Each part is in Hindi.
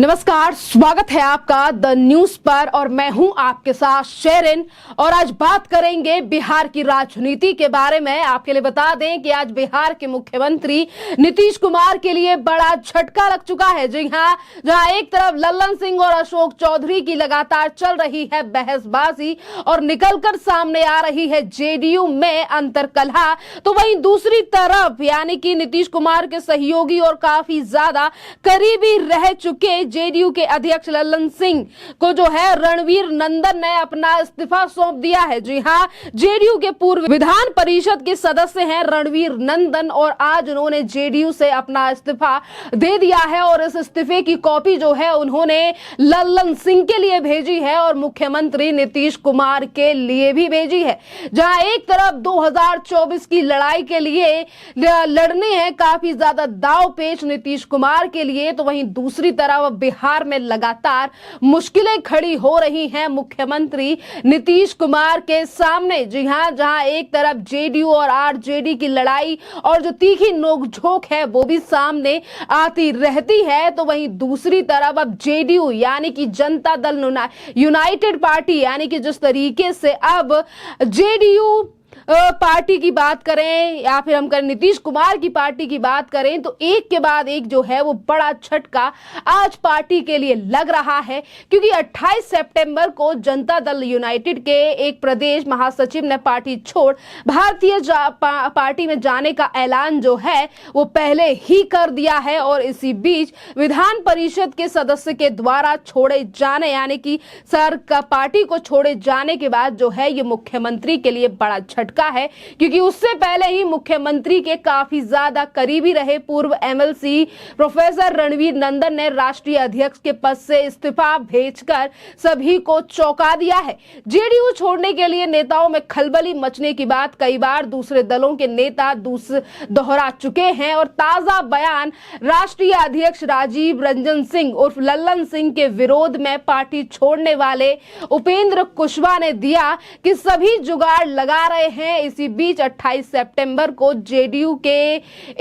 नमस्कार, स्वागत है आपका द न्यूज पर और मैं हूं आपके साथ शेरिन। और आज बात करेंगे बिहार की राजनीति के बारे में। आपके लिए बता दें कि आज बिहार के मुख्यमंत्री नीतीश कुमार के लिए बड़ा झटका लग चुका है। जी हां, जहां एक तरफ लल्लन सिंह और अशोक चौधरी की लगातार चल रही है बहसबाजी और निकलकर सामने आ रही है जेडीयू में अंतर्कलह, तो वहीं दूसरी तरफ यानी कि नीतीश कुमार के सहयोगी और काफी ज्यादा करीबी रह चुके जेडीयू के अध्यक्ष लल्लन सिंह को जो है रणवीर नंदन ने अपना इस्तीफा सौंप दिया है। जी हां, जेडीयू के पूर्व विधान परिषद के सदस्य हैं रणवीर नंदन और आज उन्होंने जेडीयू से अपना इस्तीफा दे दिया है और इस इस्तीफे की कॉपी जो है उन्होंने लल्लन सिंह के लिए भेजी है और मुख्यमंत्री नीतीश कुमार के लिए भी भेजी है। जहां एक तरफ 2024 की लड़ाई के लिए लड़ने हैं काफी ज्यादा दांव पेच नीतीश कुमार के लिए, तो वहीं दूसरी तरफ बिहार में लगातार मुश्किलें खड़ी हो रही हैं मुख्यमंत्री नीतीश कुमार के सामने। जी हां, जहां एक तरफ जेडीयू और आरजेडी की लड़ाई और जो तीखी नोकझोंक है वो भी सामने आती रहती है, तो वहीं दूसरी तरफ अब जेडीयू यानी कि जनता दल यूनाइटेड पार्टी यानी कि जिस तरीके से अब जेडीयू पार्टी की बात करें या फिर हम करें नीतीश कुमार की पार्टी की बात करें, तो एक के बाद एक जो है वो बड़ा झटका आज पार्टी के लिए लग रहा है। क्योंकि 28 सितंबर को जनता दल यूनाइटेड के एक प्रदेश महासचिव ने पार्टी छोड़ भारतीय पार्टी में जाने का ऐलान जो है वो पहले ही कर दिया है और इसी बीच विधान परिषद के सदस्य के द्वारा छोड़े जाने यानी कि पार्टी को छोड़े जाने के बाद जो है ये मुख्यमंत्री के लिए बड़ा झटका है। क्योंकि उससे पहले ही मुख्यमंत्री के काफी ज्यादा करीबी रहे पूर्व एमएलसी प्रोफेसर रणवीर नंदन ने राष्ट्रीय अध्यक्ष के पद से इस्तीफा भेजकर सभी को चौंका दिया है। जेडीयू छोड़ने के लिए नेताओं में खलबली मचने की बात कई बार दूसरे दलों के नेता दोहरा चुके हैं और ताजा बयान राष्ट्रीय अध्यक्ष राजीव रंजन सिंह उर्फ लल्लन सिंह के विरोध में पार्टी छोड़ने वाले उपेंद्र कुशवाहा ने दिया कि सभी जुगाड़ लगा रहे हैं। इसी बीच 28 सितंबर को जेडीयू के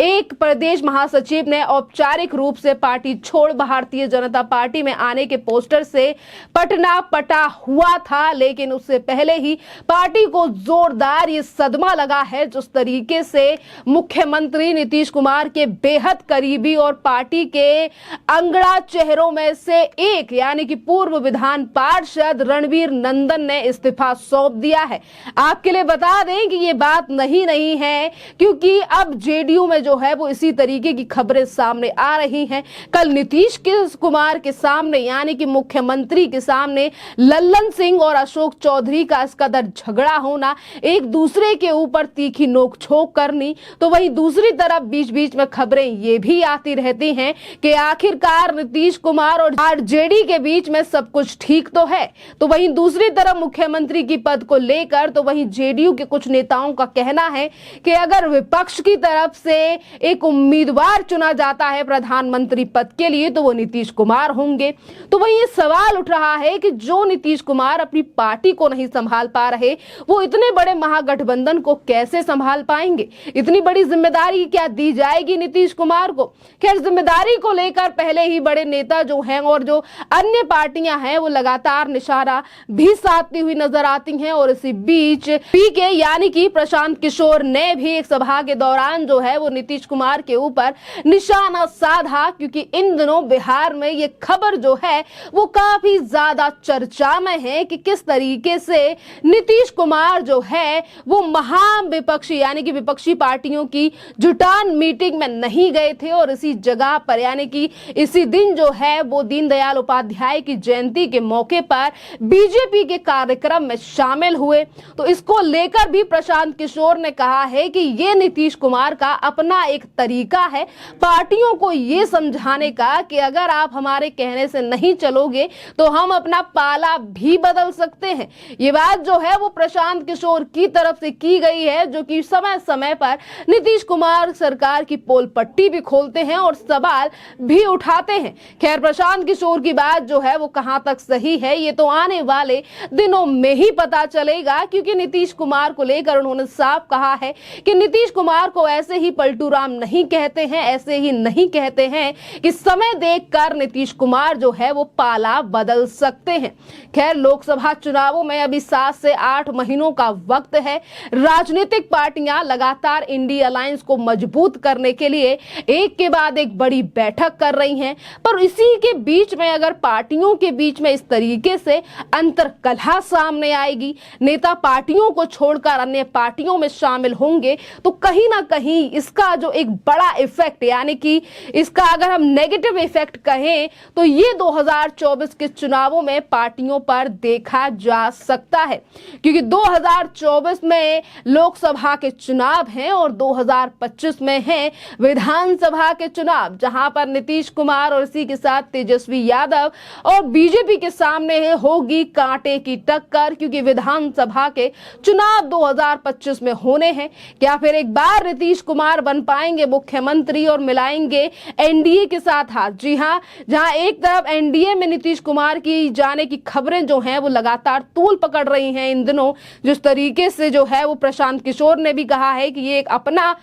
एक प्रदेश महासचिव ने औपचारिक रूप से पार्टी छोड़ भारतीय जनता पार्टी में आने के पोस्टर से पटना पटा हुआ था, लेकिन उससे पहले ही पार्टी को जोरदार ये सदमा लगा है जिस तरीके से मुख्यमंत्री नीतीश कुमार के बेहद करीबी और पार्टी के अंगड़ा चेहरों में से एक यानी कि पूर्व विधान पार्षद रणवीर नंदन ने इस्तीफा सौंप दिया है। आपके लिए बता दें कि ये बात नहीं है, क्योंकि अब जेडीयू में जो है वो इसी तरीके की खबरें सामने आ रही हैं। कल नीतीश कुमार के सामने यानी कि मुख्यमंत्री के सामने लल्लन सिंह और अशोक चौधरी का इस कदर झगड़ा होना, एक दूसरे के ऊपर तीखी नोक-झोंक करनी, तो वहीं दूसरी तरफ बीच-बीच में खबरें ये भी आती रहती हैं कि आखिरकार नीतीश कुमार और आरजेडी के बीच में सब कुछ ठीक तो है। तो वहीं दूसरी तरफ मुख्यमंत्री की पद को लेकर तो वहीं जेडीयू के कुछ नेताओं का कहना है कि अगर विपक्ष की तरफ से एक उम्मीदवार चुना जाता है प्रधानमंत्री पद के लिए तो वो नीतीश कुमार होंगे। तो वहीं ये सवाल उठ रहा है कि जो नीतीश कुमार अपनी पार्टी को नहीं संभाल पा रहे वो इतने बड़े महागठबंधन को कैसे संभाल पाएंगे। इतनी बड़ी जिम्मेदारी क्या दी जाएगी नीतीश कुमार को। खैर, जिम्मेदारी को लेकर पहले ही बड़े नेता जो हैं और जो अन्य पार्टियां हैं वो लगातार निशाना भी साधती हुई नजर आती हैं और इसी बीच पीके यानी कि प्रशांत किशोर ने भी एक सभा के दौरान जो है वो नीतीश कुमार के ऊपर निशाना साधा। क्योंकि इन दिनों बिहार में ये खबर जो है वो काफी ज्यादा चर्चा में है कि किस तरीके से नीतीश कुमार जो है वो महाविपक्षी यानी कि विपक्षी पार्टियों की जुटान मीटिंग में नहीं गए थे और इसी जगह पर यानी कि इसी दिन जो है वो दीनदयाल उपाध्याय की जयंती के मौके पर बीजेपी के कार्यक्रम में शामिल हुए। तो इसको लेकर भी प्रशांत किशोर ने कहा है कि ये नीतीश कुमार का अपना एक तरीका है पार्टियों को ये समझाने का कि अगर आप हमारे कहने से नहीं चलोगे तो हम अपना पाला भी बदल सकते हैं। ये बात जो है वो प्रशांत किशोर की तरफ से की गई है, जो कि समय समय पर नीतीश कुमार सरकार की पोल पट्टी भी खोलते हैं और सवाल भी उठाते हैं। खैर, प्रशांत किशोर की बात जो है वो कहां तक सही है ये तो आने वाले दिनों में ही पता चलेगा, क्योंकि नीतीश कुमार को लेकर उन्होंने साफ कहा है कि नीतीश कुमार को ऐसे ही पलटू राम नहीं कहते हैं, ऐसे ही नहीं कहते हैं कि समय देखकर नीतीश कुमार जो है वो पाला बदल सकते हैं। खैर, लोकसभा चुनावों में अभी 7 से 8 महीनों का वक्त है। राजनीतिक पार्टियां लगातार इंडिया अलायंस को मजबूत करने के लिए एक के बाद एक बड़ी बैठक कर रही हैं, पर इसी के बीच में अगर पार्टियों के बीच में इस तरीके से अंतर्कलह सामने आएगी, नेता पार्टियों को छोड़कर अन्य पार्टियों में शामिल होंगे, तो कहीं ना कहीं इसका जो एक बड़ा इफेक्ट, यानी कि इसका अगर हम नेगेटिव इफेक्ट कहें तो ये 2024 के चुनावों में पार्टियों पर देखा जा सकता है, क्योंकि 2024 में लोकसभा के चुनाव हैं और 2025 में हैं विधानसभा के चुनाव, जहां पर नीतीश कुमार और इसी के साथ तेजस्वी यादव और बीजेपी के सामने होगी कांटे की टक्कर, क्योंकि विधानसभा के चुनाव 2025 में होने हैं। क्या फिर एक बार नीतीश कुमार बन पाएंगे मुख्यमंत्री और मिलाएंगे एनडीए के साथ हाथ? जी हां, जहां एक तरफ एनडीए में नीतीश कुमार की जाने की खबरें जो हैं वो लगातार तूल पकड़ रही हैं इन दिनों, जिस तरीके से जो है वो प्रशांत किशोर ने भी कहा है कि ये एक अपना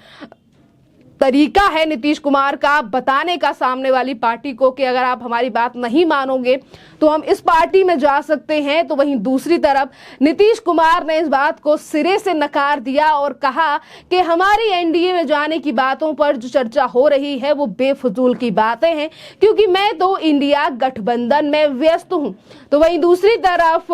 तरीका है नीतीश कुमार का बताने का सामने वाली पार्टी को कि अगर आप हमारी बात नहीं मानोगे तो हम इस पार्टी में जा सकते हैं। तो वहीं दूसरी तरफ नीतीश कुमार ने इस बात को सिरे से नकार दिया और कहा कि हमारी एनडीए में जाने की बातों पर जो चर्चा हो रही है वो बेफजूल की बातें हैं, क्योंकि मैं तो इंडिया गठबंधन में व्यस्त हूं। तो वहीं दूसरी तरफ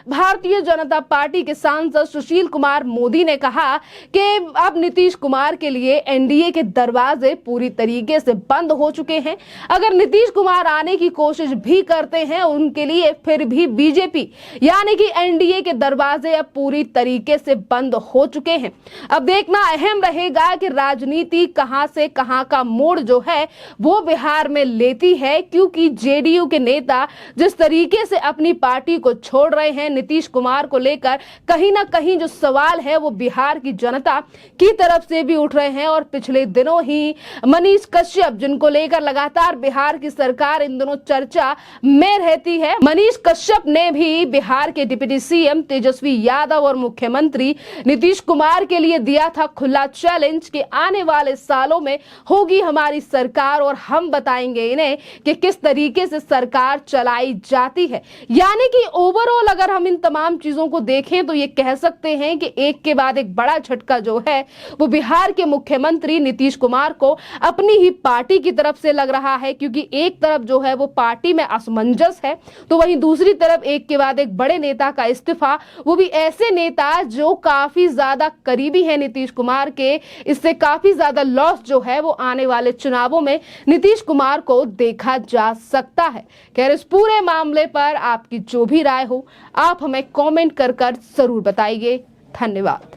भारतीय जनता पार्टी के सांसद सुशील कुमार मोदी ने कहा कि अब नीतीश कुमार के लिए एनडीए के दरवाजे पूरी तरीके से बंद हो चुके हैं। अगर नीतीश कुमार आने की कोशिश भी करते हैं उनके लिए फिर भी बीजेपी यानी कि एनडीए के दरवाजे अब पूरी तरीके से बंद हो चुके हैं। अब देखना अहम रहेगा कि राजनीति कहां से कहां का मोड़ जो है वो बिहार में लेती है, क्योंकि जेडीयू के नेता जिस तरीके से अपनी पार्टी को छोड़ रहे हैं नीतीश कुमार को लेकर, कहीं ना कहीं जो सवाल है वो बिहार की जनता की तरफ से भी उठ रहे हैं। और पिछले दिनों ही मनीष कश्यप, जिनको लेकर लगातार बिहार की सरकार इन दिनों चर्चा में रहती है, मनीष कश्यप ने भी बिहार के डिप्टी सीएम तेजस्वी यादव और मुख्यमंत्री नीतीश कुमार के लिए दिया था खुला चैलेंज कि आने वाले सालों में होगी हमारी सरकार और हम बताएंगे इन्हें कि किस तरीके से सरकार चलाई जाती है। यानी कि ओवरऑल अगर हम इन तमाम चीजों को देखें तो ये कह सकते हैं कि एक के बाद एक बड़ा झटका जो है वो बिहार के मुख्यमंत्री नीतीश कुमार को अपनी ही पार्टी की तरफ से लग रहा है, क्योंकि एक तरफ जो है वो पार्टी में असमंजस है, तो वहीं दूसरी तरफ एक के बाद एक बड़े नेता का इस्तीफा, वो भी ऐसे नेता जो काफी ज्यादा करीबी है नीतीश कुमार के। इससे काफी ज्यादा लॉस जो है वो आने वाले चुनावों में नीतीश कुमार को देखा जा सकता है। खैर, इस पूरे मामले पर आपकी जो भी राय हो आप हमें कमेंट कर जरूर बताइए। धन्यवाद।